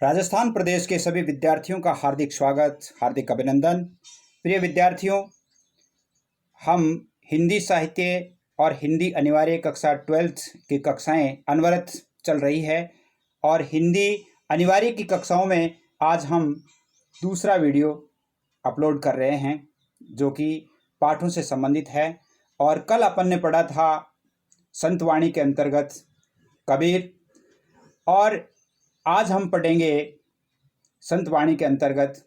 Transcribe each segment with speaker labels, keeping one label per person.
Speaker 1: राजस्थान प्रदेश के सभी विद्यार्थियों का हार्दिक स्वागत, हार्दिक अभिनंदन। प्रिय विद्यार्थियों, हम हिंदी साहित्य और हिंदी अनिवार्य कक्षा 12th की कक्षाएं अनवरत चल रही है और हिंदी अनिवार्य की कक्षाओं में आज हम दूसरा वीडियो अपलोड कर रहे हैं जो कि पाठों से संबंधित है। और कल अपन ने पढ़ा था संतवाणी के अंतर्गत कबीर, और आज हम पढ़ेंगे संतवाणी के अंतर्गत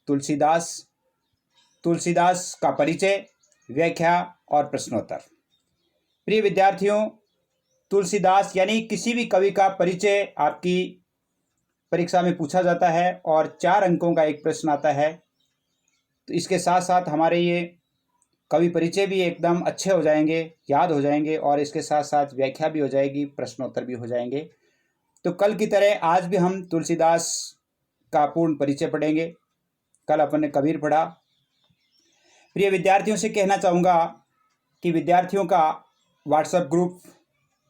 Speaker 1: तुलसीदास। तुलसीदास का परिचय, व्याख्या और प्रश्नोत्तर। प्रिय विद्यार्थियों, तुलसीदास यानी किसी भी कवि का परिचय आपकी परीक्षा में पूछा जाता है और 4 अंकों का एक प्रश्न आता है। तो इसके साथ साथ हमारे ये कवि परिचय भी एकदम अच्छे हो जाएंगे, याद हो जाएंगे, और इसके साथ साथ व्याख्या भी हो जाएगी, प्रश्नोत्तर भी हो जाएंगे। तो कल की तरह आज भी हम तुलसीदास का पूर्ण परिचय पढ़ेंगे। कल अपन ने कबीर पढ़ा। प्रिय विद्यार्थियों से कहना चाहूँगा कि विद्यार्थियों का व्हाट्सएप ग्रुप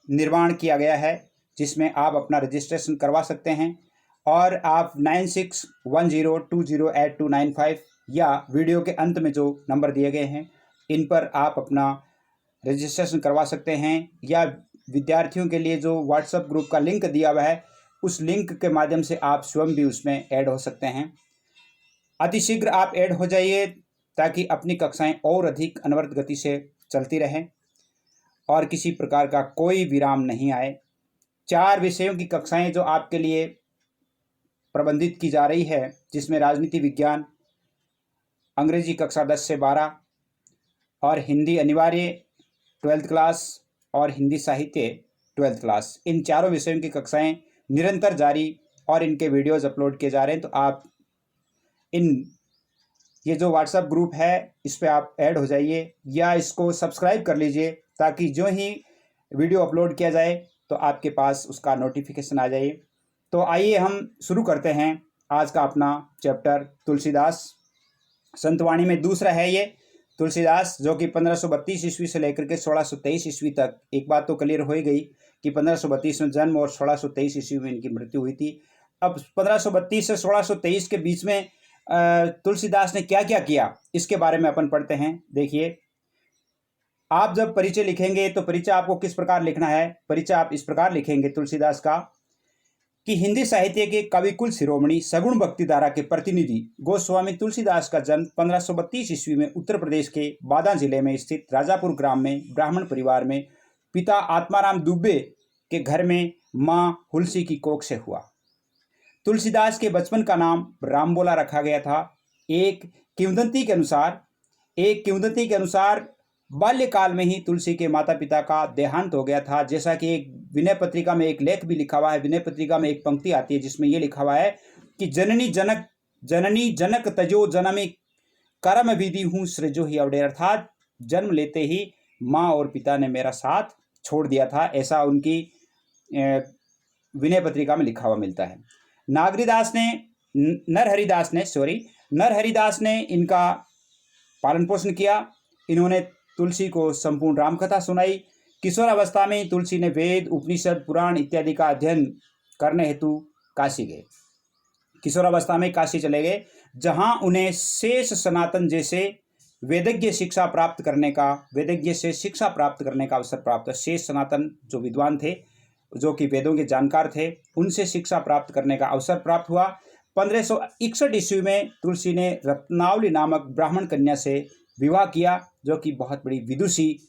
Speaker 1: निर्माण किया गया है जिसमें आप अपना रजिस्ट्रेशन करवा सकते हैं, और आप 9610208295 या वीडियो के अंत में जो नंबर दिए गए हैं इन पर आप अपना रजिस्ट्रेशन करवा सकते हैं, या विद्यार्थियों के लिए जो व्हाट्सएप ग्रुप का लिंक दिया हुआ है उस लिंक के माध्यम से आप स्वयं भी उसमें ऐड हो सकते हैं। अतिशीघ्र आप ऐड हो जाइए ताकि अपनी कक्षाएं और अधिक अनवरत गति से चलती रहें और किसी प्रकार का कोई विराम नहीं आए। 4 विषयों की कक्षाएं जो आपके लिए प्रबंधित की जा रही है, जिसमें राजनीति विज्ञान, अंग्रेजी कक्षा 10 से 12 और हिंदी अनिवार्य 12th क्लास और हिंदी साहित्य 12th क्लास, इन चारों विषयों की कक्षाएं निरंतर जारी और इनके वीडियोज़ अपलोड किए जा रहे हैं। तो आप ये जो व्हाट्सएप ग्रुप है इस पर आप ऐड हो जाइए या इसको सब्सक्राइब कर लीजिए ताकि जो ही वीडियो अपलोड किया जाए तो आपके पास उसका नोटिफिकेशन आ जाए। तो आइए हम शुरू करते हैं आज का अपना चैप्टर तुलसीदास। संतवाणी में दूसरा है ये तुलसीदास, जो कि 1532 ईस्वी से लेकर के 1623 ईस्वी तक। एक बात तो क्लियर हो ही गई कि 1532 में जन्म और 1623 ईस्वी में इनकी मृत्यु हुई थी। अब 1532 से 1623 के बीच में तुलसीदास ने क्या क्या किया इसके बारे में अपन पढ़ते हैं। देखिए, आप जब परिचय लिखेंगे तो परिचय आपको किस प्रकार लिखना है। परिचय आप इस प्रकार लिखेंगे तुलसीदास का कि हिंदी साहित्य के कविकुल शिरोमणि सगुण भक्ति धारा के प्रतिनिधि गोस्वामी तुलसीदास का जन्म 1532 ईस्वी में उत्तर प्रदेश के बादा जिले में स्थित राजापुर ग्राम में ब्राह्मण परिवार में पिता आत्माराम दुबे के घर में मां हुलसी की कोख से हुआ। तुलसीदास के बचपन का नाम रामबोला रखा गया था। एक किंवदंती के अनुसार बाल्यकाल में ही तुलसी के माता पिता का देहांत हो गया था। जैसा कि एक विनय पत्रिका में एक लेख भी लिखा हुआ है। विनय पत्रिका में एक पंक्ति आती है जिसमें यह लिखा हुआ है कि जननी जनक तजो जनमी कर्म विधि हूँ सृजो ही अवडेर, अर्थात जन्म लेते ही माँ और पिता ने मेरा साथ छोड़ दिया था, ऐसा उनकी विनय पत्रिका में लिखा हुआ मिलता है। नरहरिदास ने इनका पालन पोषण किया। इन्होंने तुलसी को संपूर्ण रामकथा सुनाई। किशोरावस्था में तुलसी ने वेद, उपनिषद, पुराण इत्यादि का अध्ययन करने हेतु काशी गए। किशोरावस्था में काशी चले गए, जहां उन्हें शेष सनातन जैसे वेदज्ञ से शिक्षा प्राप्त करने का अवसर प्राप्त हुआ। शेष सनातन जो विद्वान थे, जो कि वेदों के जानकार थे, उनसे शिक्षा प्राप्त करने का अवसर प्राप्त हुआ। 1561 ईस्वी में तुलसी ने रत्नावली नामक ब्राह्मण कन्या से विवाह किया, जो कि बहुत बड़ी विदुषी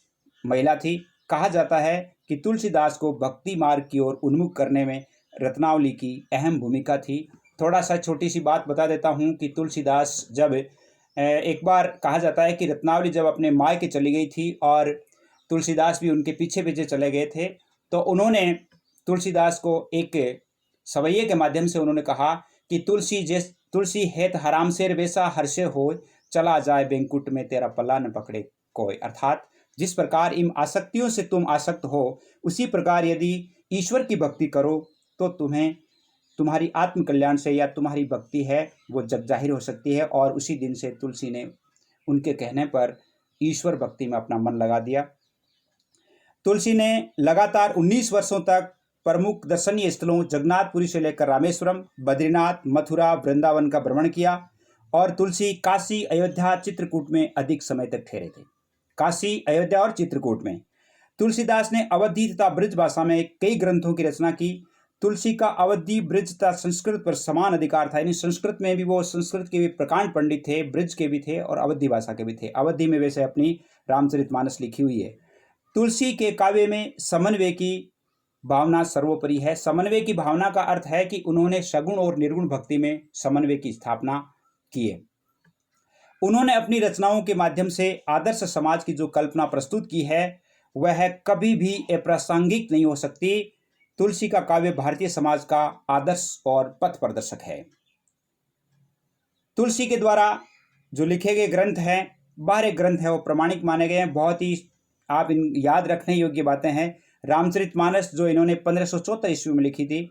Speaker 1: महिला थी। कहा जाता है कि तुलसीदास को भक्ति मार्ग की ओर उन्मुख करने में रत्नावली की अहम भूमिका थी। थोड़ा सा छोटी सी बात बता देता हूँ कि तुलसीदास जब एक बार कहा जाता है कि रत्नावली जब अपने मायके चली गई थी और तुलसीदास भी उनके पीछे पीछे चले गए थे, तो उन्होंने तुलसीदास को एक सवैये के माध्यम से उन्होंने कहा कि तुलसी हेत हराम शेर वैसा हर्षे हो, चला जाए बेंकुट में तेरा पल्ला न पकड़े कोई। अर्थात जिस प्रकार इन आसक्तियों से तुम आसक्त हो, उसी प्रकार यदि ईश्वर की भक्ति करो तो तुम्हें तुम्हारी आत्म कल्याण से या तुम्हारी भक्ति है वो जग जाहिर हो सकती है। और उसी दिन से तुलसी ने उनके कहने पर ईश्वर भक्ति में अपना मन लगा दिया। तुलसी ने लगातार 19 वर्षों तक प्रमुख दर्शनीय स्थलों जगन्नाथपुरी से लेकर रामेश्वरम, बद्रीनाथ, मथुरा, वृंदावन का भ्रमण किया और तुलसी काशी, अयोध्या, चित्रकूट में अधिक समय तक ठहरे थे। काशी, अयोध्या और चित्रकूट में तुलसीदास ने अवधी तथा ब्रज भाषा में कई ग्रंथों की रचना की। तुलसी का अवधी, ब्रज तथा संस्कृत पर समान अधिकार था, यानी संस्कृत में भी वो संस्कृत के भी प्रकांड पंडित थे, ब्रज के भी थे और अवधी भाषा के भी थे। अवधी में वैसे अपनी रामचरितमानस लिखी हुई है। तुलसी के काव्य में समन्वय की भावना सर्वोपरि है। समन्वय की भावना का अर्थ है कि उन्होंने सगुण और निर्गुण भक्ति में समन्वय की स्थापना की है। उन्होंने अपनी रचनाओं के माध्यम से आदर्श समाज की जो कल्पना प्रस्तुत की है वह कभी भी अप्रासंगिक नहीं हो सकती। तुलसी का काव्य भारतीय समाज का आदर्श और पथ प्रदर्शक है। तुलसी के द्वारा जो लिखे गए ग्रंथ हैं, 12 ग्रंथ हैं, वो प्रमाणिक माने गए हैं। बहुत ही आप इन याद रखने योग्य बातें हैं। रामचरितमानस जो इन्होंने 1574 ईस्वी में लिखी थी,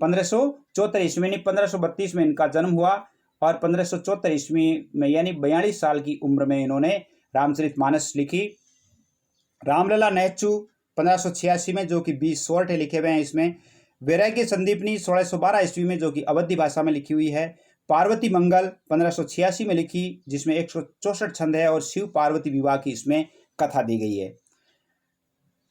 Speaker 1: 1574 ईस्वी में, 1532 में इनका जन्म हुआ और 1574 ईस्वी में यानी 42 साल की उम्र में इन्होंने रामचरितमानस लिखी। रामलला नेचू 1586 में, जो कि 20 सोरठे लिखे हुए हैं इसमें। वैराग्य संदीपनी 1612 ईस्वी में, जो कि अवधी भाषा में लिखी हुई है। पार्वती मंगल 1586 में लिखी, जिसमें 164 छंद है और शिव पार्वती विवाह की इसमें कथा दी गई है।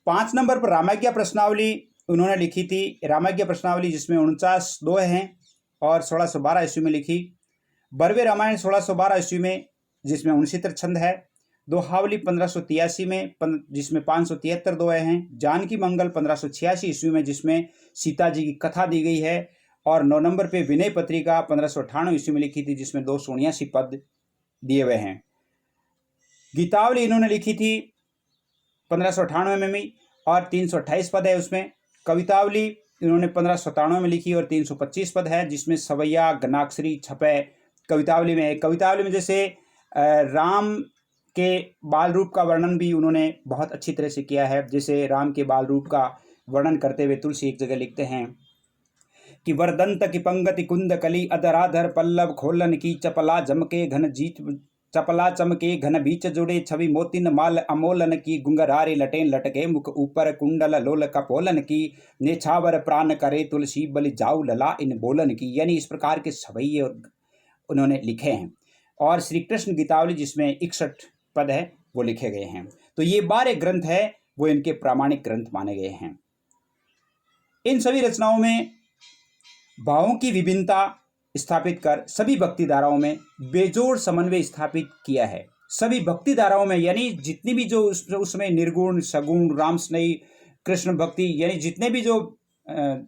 Speaker 1: 5 नंबर पर रामाज्ञा प्रश्नावली उन्होंने लिखी थी। रामाज्ञा प्रश्नावली जिसमें 49 दोहे हैं और 1612 ईस्वी में लिखी। बरवे रामायण 1612 ईस्वी में, जिसमें 69 छंद है। दोहावली 1583 में, जिसमें 573 दोहे हैं। जानकी मंगल 1586 ईस्वी में, जिसमें सीता जी की कथा दी गई है। और 9 नंबर पे विनय पत्रिका 1598 ईस्वी में लिखी थी, जिसमें 279 पद दिए हुए हैं। गीतावली इन्होंने लिखी थी 1598 में भी और 328 पद है उसमें। कवितावली इन्होंने 1597 में लिखी और 325 पद है, जिसमें सवैया, गनाक्षरी, छपै कवितावली में है। कवितावली में जैसे राम के बाल रूप का वर्णन भी उन्होंने बहुत अच्छी तरह से किया है। जैसे राम के बाल रूप का वर्णन करते हुए तुलसी एक जगह लिखते हैं कि वरदंत की पंगति कुंद कली अधराधर पल्लव खोलन की चपला जमके घन जीत चपला चमके घन बीच जुड़े छवि मोतिन माल अमोलन की गुंगरारे लटें लटके मुख ऊपर कुंडल लोल कपोलन की नेछावर प्राण करे तुलसी बलि जाऊ लला इन बोलन की। यानी इस प्रकार के सवैये और उन्होंने लिखे हैं। और श्री कृष्ण गीतावली जिसमें 61 पद है वो लिखे गए हैं। तो ये 12 ग्रंथ है वो इनके प्रामाणिक ग्रंथ माने गए हैं। इन सभी रचनाओं में भावों की विभिन्नता स्थापित कर सभी भक्ति धाराओं में बेजोड़ समन्वय स्थापित किया है। सभी भक्ति धाराओं में, यानी जितनी भी जो उसमें निर्गुण, सगुण, रामस्नेही, कृष्ण भक्ति, यानी जितने भी जो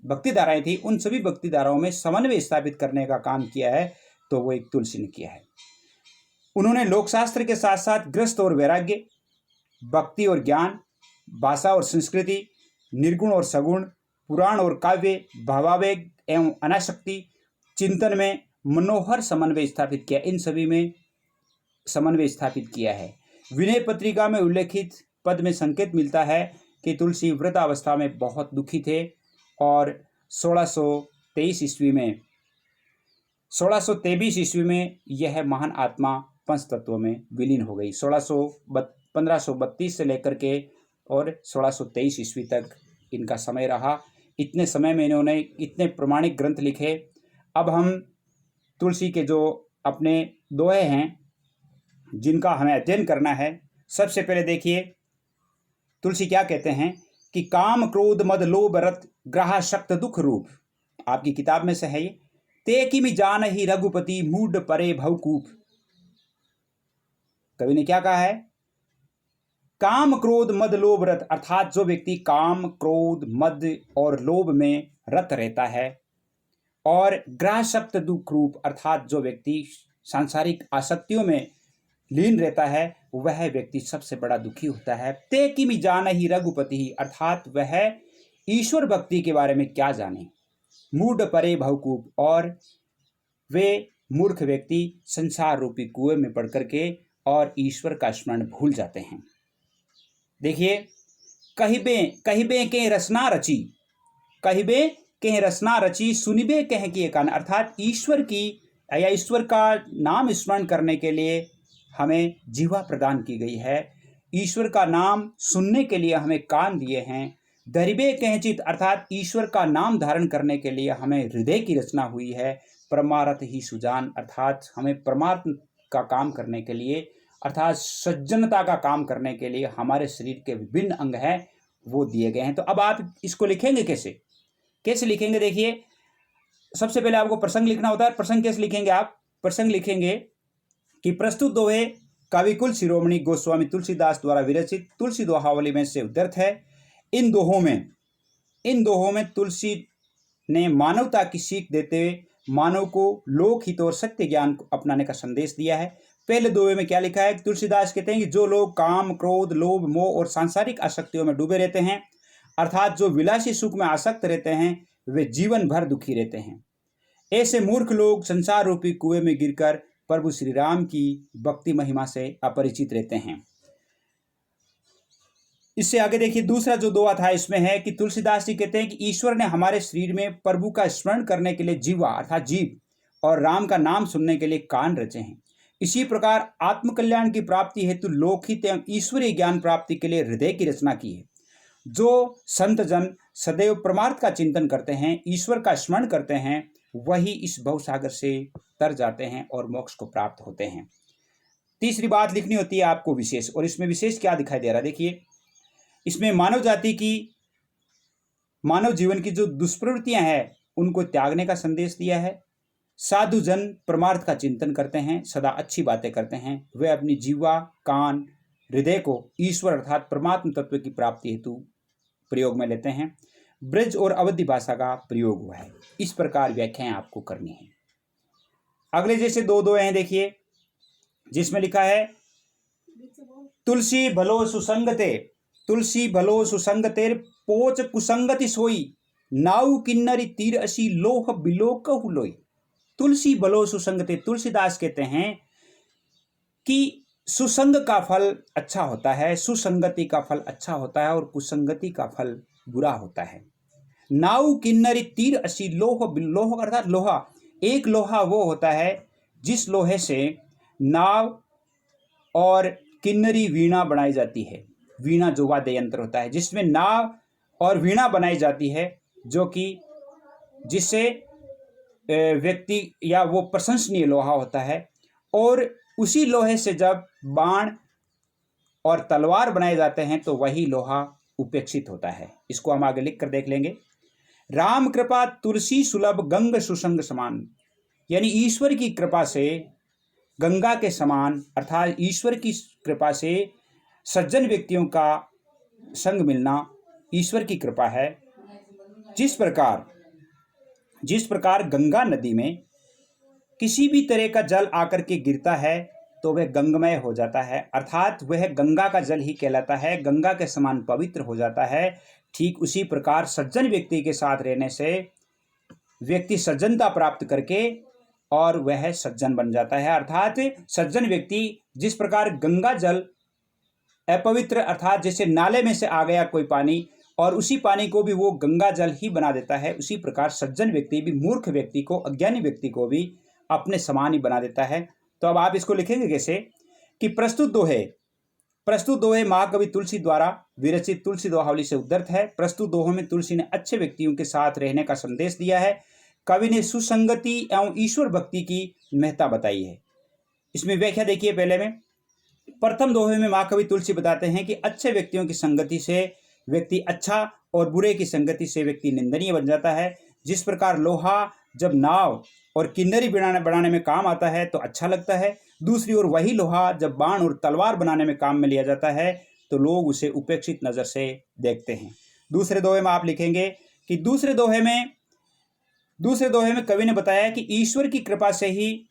Speaker 1: भक्ति धाराएं थी, उन सभी भक्ति धाराओं में समन्वय स्थापित करने का काम किया है, तो वो एक तुलसी ने किया है। उन्होंने लोकशास्त्र के साथ साथ गृहस्थ और वैराग्य, भक्ति और ज्ञान, भाषा और संस्कृति, निर्गुण और सगुण, पुराण और काव्य, भावावेग एवं अनासक्ति, चिंतन में मनोहर समन्वय स्थापित किया। इन सभी में समन्वय स्थापित किया है। विनय पत्रिका में उल्लेखित पद में संकेत मिलता है कि तुलसी वृद्धावस्था में बहुत दुखी थे और 1623 ईस्वी में यह महान आत्मा पंच तत्वों में विलीन हो गई। 1532 से लेकर के और 1623 ईस्वी तक इनका समय रहा। इतने समय में इन्होंने इतने प्रमाणिक ग्रंथ लिखे। अब हम तुलसी के जो अपने दोहे हैं जिनका हमें अध्ययन करना है, सबसे पहले देखिए तुलसी क्या कहते हैं कि काम क्रोध मद लोभ रत ग्रह शक्त दुख रूप। आपकी किताब में से है ये। ते किमि जान ही रघुपति मूड परे भवकूप। कवि ने क्या कहा है? काम क्रोध मद लोभ रत, अर्थात जो व्यक्ति काम क्रोध मद और लोभ में रत रहता है, और ग्रह शक्त दुख रूप, अर्थात जो व्यक्ति सांसारिक आसक्तियों में लीन रहता है, वह व्यक्ति सबसे बड़ा दुखी होता है। ते किमि जान ही रघुपति, अर्थात वह ईश्वर भक्ति के बारे में क्या जाने। मूढ़ परे भवकूप, और वे मूर्ख व्यक्ति संसार रूपी कुएं में पड़ करके और ईश्वर का स्मरण भूल जाते हैं। देखिए, कहिबे के रसना रची, कहिबे के रसना रची, सुनिबे कह के कान, अर्थात ईश्वर की या ईश्वर का नाम स्मरण करने के लिए हमें जीवा प्रदान की गई है। ईश्वर का नाम सुनने के लिए हमें कान दिए हैं। दरिबे कहचित अर्थात ईश्वर का नाम धारण करने के लिए हमें हृदय की रचना हुई है। परमार्थ ही सुजान अर्थात हमें परमार्थ का काम करने के लिए अर्थात सज्जनता का काम करने के लिए हमारे शरीर के विभिन्न अंग हैं वो दिए गए हैं। तो अब आप इसको लिखेंगे कैसे लिखेंगे? देखिए, सबसे पहले आपको प्रसंग लिखना होता है। प्रसंग कैसे लिखेंगे? आप प्रसंग लिखेंगे कि प्रस्तुत दोहे कविकुल शिरोमणि गोस्वामी तुलसीदास द्वारा विरचित तुलसी दोहावली में से उद्धृत है। इन दोहों में तुलसी ने मानवता की सीख देते हुए मानव को लोक हित और सत्य ज्ञान को अपनाने का संदेश दिया है। पहले दोहे में क्या लिखा है? तुलसीदास कहते हैं कि जो लोग काम, क्रोध, लोभ, मोह और सांसारिक आसक्तियों में डूबे रहते हैं अर्थात जो विलासी सुख में आसक्त रहते हैं वे जीवन भर दुखी रहते हैं। ऐसे मूर्ख लोग संसार रूपी कुएं में गिरकर प्रभु श्री राम की भक्ति महिमा से अपरिचित रहते हैं। इससे आगे देखिए, दूसरा जो दोहा था इसमें है कि तुलसीदास जी कहते हैं कि ईश्वर ने हमारे शरीर में प्रभु का स्मरण करने के लिए जीवा अर्थात जीव और राम का नाम सुनने के लिए कान रचे हैं। इसी प्रकार आत्मकल्याण की प्राप्ति हेतु लोकहित एवं ईश्वरीय ज्ञान प्राप्ति के लिए हृदय की रचना की है। जो संत जन सदैव परमार्थ का चिंतन करते हैं, ईश्वर का स्मरण करते हैं, वही इस भवसागर से तर जाते हैं और मोक्ष को प्राप्त होते हैं। तीसरी बात लिखनी होती है आपको विशेष, और इसमें विशेष क्या दिखाई दे रहा है? देखिए, इसमें मानव जाति की मानव जीवन की जो दुष्प्रवृत्तियां हैं उनको त्यागने का संदेश दिया है। साधु जन परमार्थ का चिंतन करते हैं, सदा अच्छी बातें करते हैं, वे अपनी जीवा, कान, हृदय को ईश्वर अर्थात परमात्म तत्व की प्राप्ति हेतु प्रयोग में लेते हैं। ब्रज और अवधि भाषा का प्रयोग हुआ है। इस प्रकार व्याख्याएं आपको करनी है। अगले जैसे दो दोहे हैं, देखिए, जिसमें लिखा है तुलसी भलो सुसंगते पोच कुसंगति सोई नाउ किन्नरी तीर असी लोह बिलोक हुलोई। तुलसी भलो सुसंगते, तुलसीदास कहते हैं कि सुसंग का फल अच्छा होता है, सुसंगति का फल अच्छा होता है और कुसंगति का फल बुरा होता है। नाउ किन्नरी तीर असी लोह अर्थात लोहा, एक लोहा वो होता है जिस लोहे से नाव और किन्नरी वीणा बनाई जाती है। वीणा जो वाद्य यंत्र होता है जिसमें नाव और वीणा बनाई जाती है, जो कि जिससे व्यक्ति या वो प्रशंसनीय लोहा होता है। और उसी लोहे से जब बाण और तलवार बनाए जाते हैं तो वही लोहा उपेक्षित होता है। इसको हम आगे लिख कर देख लेंगे। राम कृपा तुलसी सुलभ गंग सुसंग समान, यानी ईश्वर की कृपा से गंगा के समान अर्थात ईश्वर की कृपा से सज्जन व्यक्तियों का संग मिलना ईश्वर की कृपा है। जिस प्रकार गंगा नदी में किसी भी तरह का जल आकर के गिरता है तो वह गंगमय हो जाता है अर्थात वह गंगा का जल ही कहलाता है, गंगा के समान पवित्र हो जाता है। ठीक उसी प्रकार सज्जन व्यक्ति के साथ रहने से व्यक्ति सज्जनता प्राप्त करके और वह सज्जन बन जाता है। अर्थात सज्जन व्यक्ति जिस प्रकार गंगा जल अपवित्र अर्थात जैसे नाले में से आ गया कोई पानी और उसी पानी को भी वो गंगा जल ही बना देता है, उसी प्रकार सज्जन व्यक्ति भी मूर्ख व्यक्ति को, अज्ञानी व्यक्ति को भी अपने समान ही बना देता है। तो अब आप इसको लिखेंगे कैसे कि प्रस्तुत दोहे महाकवि तुलसी द्वारा विरचित तुलसी दोहावली से उद्धृत है। प्रस्तुत दोहों में तुलसी ने अच्छे व्यक्तियों के साथ रहने का संदेश दिया है। कवि ने सुसंगति एवं ईश्वर भक्ति की महत्ता बताई है। इसमें व्याख्या देखिए। पहले में प्रथम दोहे में महाकवि तुलसी बताते हैं कि अच्छे व्यक्तियों की संगति से व्यक्ति अच्छा और बुरे की संगति से व्यक्ति निंदनीय बन जाता है। जिस प्रकार लोहा जब नाव और किन्नरी बनाने में काम आता है तो अच्छा लगता है, दूसरी ओर वही लोहा जब बाण और तलवार बनाने में काम में लिया जाता है तो लोग उसे उपेक्षित नज़र से देखते हैं। दूसरे दोहे में आप लिखेंगे कि दूसरे दोहे में कवि ने बताया कि ईश्वर की कृपा से ही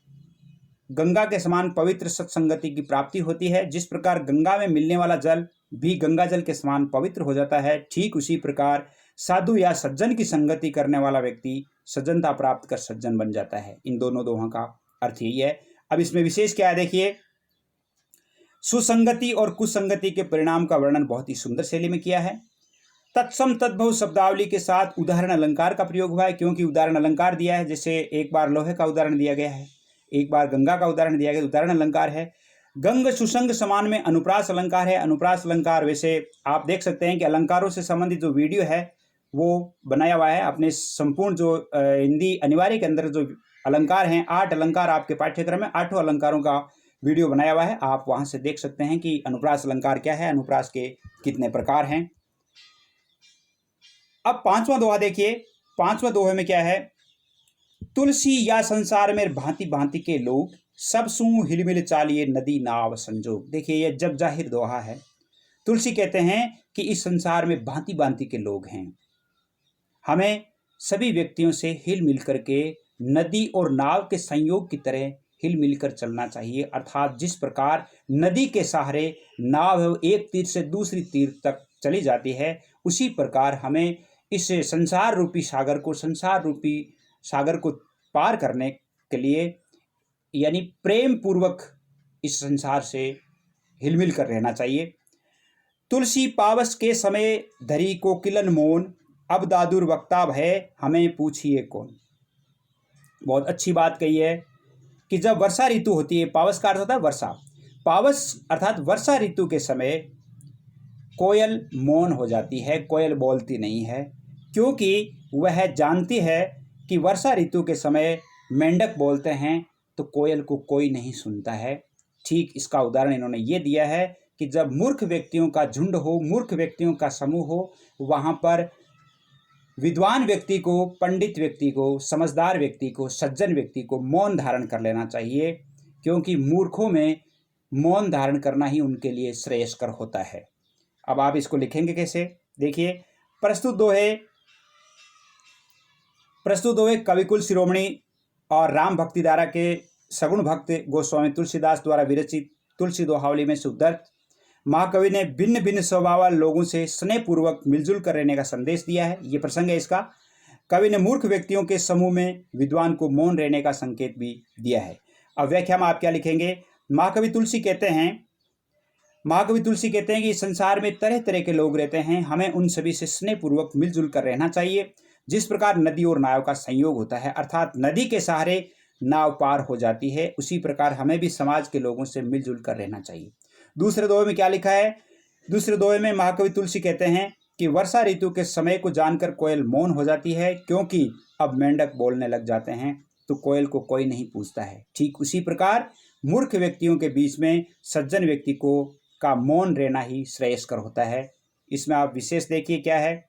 Speaker 1: गंगा के समान पवित्र सत्संगति की प्राप्ति होती है। जिस प्रकार गंगा में मिलने वाला जल भी गंगा जल के समान पवित्र हो जाता है, ठीक उसी प्रकार साधु या सज्जन की संगति करने वाला व्यक्ति सज्जनता प्राप्त कर सज्जन बन जाता है। इन दोनों दोहों का अर्थ यही है। अब इसमें विशेष क्या है देखिए, सुसंगति और कुसंगति के परिणाम का वर्णन बहुत ही सुंदर शैली में किया है। तत्सम तद्भव शब्दावली के साथ उदाहरण अलंकार का प्रयोग हुआ है, क्योंकि उदाहरण अलंकार दिया है। जैसे एक बार लोहे का उदाहरण दिया गया है, एक बार गंगा का उदाहरण दिया गया, उदाहरण अलंकार है। गंग सुसंग समान में अनुप्रास अलंकार है। अनुप्रास अलंकार वैसे आप देख सकते हैं कि अलंकारों से संबंधित जो वीडियो है वो बनाया हुआ है अपने संपूर्ण जो हिंदी अनिवार्य के अंदर जो अलंकार हैं, 8 अलंकार आपके पाठ्यक्रम में 8 अलंकारों का वीडियो बनाया हुआ है। आप वहां से देख सकते हैं कि अनुप्रास अलंकार क्या है, अनुप्रास के कितने प्रकार हैं। अब 5वां दोहा देखिए। 5वां दोहे में क्या है, तुलसी या संसार में भांति भांति के लोग, सब सू हिलमिल चालिए नदी नाव संजोग। देखिए ये जब जाहिर दोहा है। तुलसी कहते हैं कि इस संसार में भांति भांति के लोग हैं, हमें सभी व्यक्तियों से हिल मिल करके नदी और नाव के संयोग की तरह हिल मिलकर चलना चाहिए। अर्थात जिस प्रकार नदी के सहारे नाव एक तीर से दूसरी तीर तक चली जाती है, उसी प्रकार हमें इस संसार रूपी सागर को पार करने के लिए यानी प्रेम पूर्वक इस संसार से हिलमिल कर रहना चाहिए। तुलसी पावस के समय धरी को किलन मोन, अब दादुर वक्ता भय हमें पूछिए कौन। बहुत अच्छी बात कही है कि जब वर्षा ऋतु होती है, पावस का अर्थ होता है वर्षा, पावस अर्थात वर्षा ऋतु के समय कोयल मौन हो जाती है, कोयल बोलती नहीं है, क्योंकि वह जानती है कि वर्षा ऋतु के समय मेंढक बोलते हैं तो कोयल को कोई नहीं सुनता है। ठीक इसका उदाहरण इन्होंने ये दिया है कि जब मूर्ख व्यक्तियों का झुंड हो, मूर्ख व्यक्तियों का समूह हो, वहाँ पर विद्वान व्यक्ति को, पंडित व्यक्ति को, समझदार व्यक्ति को, सज्जन व्यक्ति को मौन धारण कर लेना चाहिए, क्योंकि मूर्खों में मौन धारण करना ही उनके लिए श्रेयस्कर होता है। अब आप इसको लिखेंगे कैसे, देखिए। प्रस्तुत दोहे कविकुल शिरोमणि और राम भक्तिधारा के सगुण भक्त गोस्वामी तुलसीदास द्वारा विरचित तुलसी दोहावली में से उद्धृत। महाकवि ने भिन्न भिन्न स्वभाव वाले लोगों से स्नेहपूर्वक मिलजुल कर रहने का संदेश दिया है। ये प्रसंग है इसका। कवि ने मूर्ख व्यक्तियों के समूह में विद्वान को मौन रहने का संकेत भी दिया है। अब व्याख्या में आप क्या लिखेंगे, महाकवि तुलसी कहते हैं कि संसार में तरह तरह के लोग रहते हैं, हमें उन सभी से स्नेहपूर्वक मिलजुल कर रहना चाहिए। जिस प्रकार नदी और नाव का संयोग होता है, अर्थात नदी के सहारे नाव पार हो जाती है, उसी प्रकार हमें भी समाज के लोगों से मिलजुल कर रहना चाहिए। दूसरे दोहे में क्या लिखा है, दूसरे दोहे में महाकवि तुलसी कहते हैं कि वर्षा ऋतु के समय को जानकर कोयल मौन हो जाती है, क्योंकि अब मेंढक बोलने लग जाते हैं तो कोयल को कोई नहीं पूछता है। ठीक उसी प्रकार मूर्ख व्यक्तियों के बीच में सज्जन व्यक्ति को का मौन रहना ही श्रेयस्कर होता है। इसमें आप विशेष देखिए क्या है,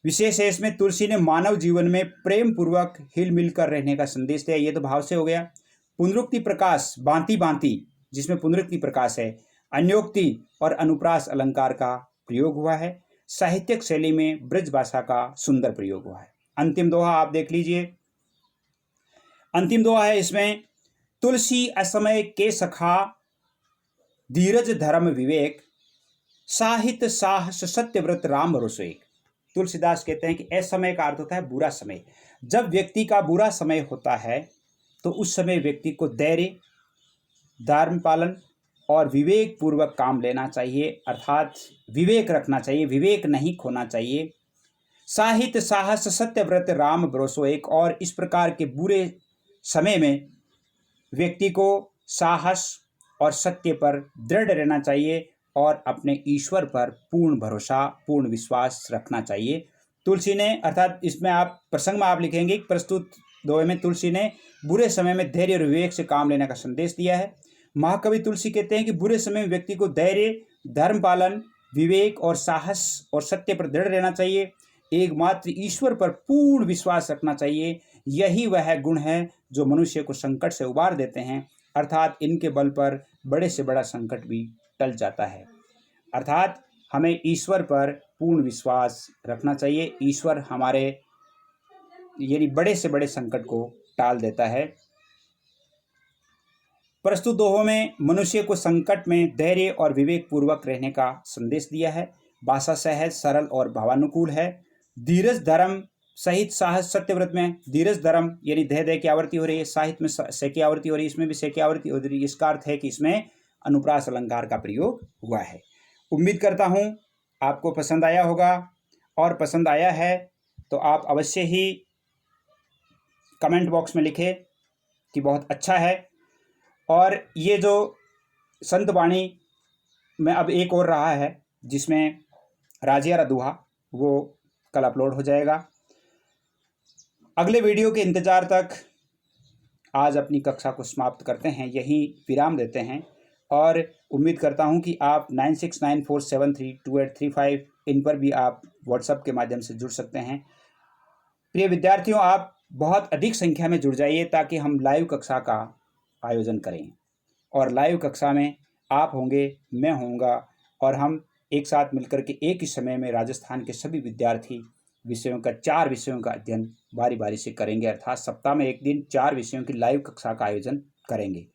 Speaker 1: विशेष है इसमें तुलसी ने मानव जीवन में प्रेम पूर्वक हिल मिल कर रहने का संदेश दिया। ये तो भाव से हो गया। पुनरुक्ति प्रकाश भांति भांति, जिसमें पुनरुक्ति प्रकाश है, अन्योक्ति और अनुप्रास अलंकार का प्रयोग हुआ है। साहित्यिक शैली में ब्रज भाषा का सुंदर प्रयोग हुआ है। अंतिम दोहा आप देख लीजिए। अंतिम दोहा है इसमें, तुलसी असमय के सखा धीरज धर्म विवेक, साहित्य साहस सत्यव्रत राम रसोई। तुलसीदास कहते हैं कि असमय का अर्थ होता है बुरा समय। जब व्यक्ति का बुरा समय होता है तो उस समय व्यक्ति को धैर्य, धर्म पालन और विवेक पूर्वक काम लेना चाहिए, अर्थात विवेक रखना चाहिए, विवेक नहीं खोना चाहिए। साहित्य साहस सत्यव्रत राम भरोसो एक, और इस प्रकार के बुरे समय में व्यक्ति को साहस और सत्य पर दृढ़ रहना चाहिए और अपने ईश्वर पर पूर्ण भरोसा, पूर्ण विश्वास रखना चाहिए। तुलसी ने, अर्थात इसमें आप प्रसंग में आप लिखेंगे, प्रस्तुत दोहे में तुलसी ने बुरे समय में धैर्य और विवेक से काम लेने का संदेश दिया है। महाकवि तुलसी कहते हैं कि बुरे समय में व्यक्ति को धैर्य, धर्म पालन, विवेक और साहस और सत्य पर दृढ़ रहना चाहिए। एकमात्र ईश्वर पर पूर्ण विश्वास रखना चाहिए। यही वह गुण है जो मनुष्य को संकट से उबार देते हैं, अर्थात इनके बल पर बड़े से बड़ा संकट भी टल जाता है। अर्थात हमें ईश्वर पर पूर्ण विश्वास रखना चाहिए। ईश्वर हमारे यानी बड़े से बड़े संकट को टाल देता है। प्रस्तुत दोहों में मनुष्य को संकट में धैर्य और विवेक पूर्वक रहने का संदेश दिया है। भाषा सहज, सरल और भावानुकूल है। धीरज धर्म सहित साहस सत्यव्रत में धीरज धर्म यानी दह की आवृत्ति हो रही है, साहित्य में से की आवृत्ति हो रही है, इसमें भी से की आवृत्ति हो रही है। इसका अर्थ है कि इसमें अनुप्रास अलंकार का प्रयोग हुआ है। उम्मीद करता हूँ आपको पसंद आया होगा, और पसंद आया है तो आप अवश्य ही कमेंट बॉक्स में लिखें कि बहुत अच्छा है। और ये जो संत वाणी में अब एक और रहा है जिसमें राजिया रदुहा, वो कल अपलोड हो जाएगा। अगले वीडियो के इंतज़ार तक आज अपनी कक्षा को समाप्त करते हैं, यहीं विराम देते हैं और उम्मीद करता हूं कि आप 9694732835 इन पर भी आप व्हाट्सएप के माध्यम से जुड़ सकते हैं। प्रिय विद्यार्थियों, आप बहुत अधिक संख्या में जुड़ जाइए ताकि हम लाइव कक्षा का आयोजन करें और लाइव कक्षा में आप होंगे, मैं होऊंगा और हम एक साथ मिलकर के एक ही समय में राजस्थान के सभी विद्यार्थी विषयों का 4 विषयों का अध्ययन बारी बारी से करेंगे, अर्थात सप्ताह में एक दिन 4 विषयों की लाइव कक्षा का आयोजन करेंगे।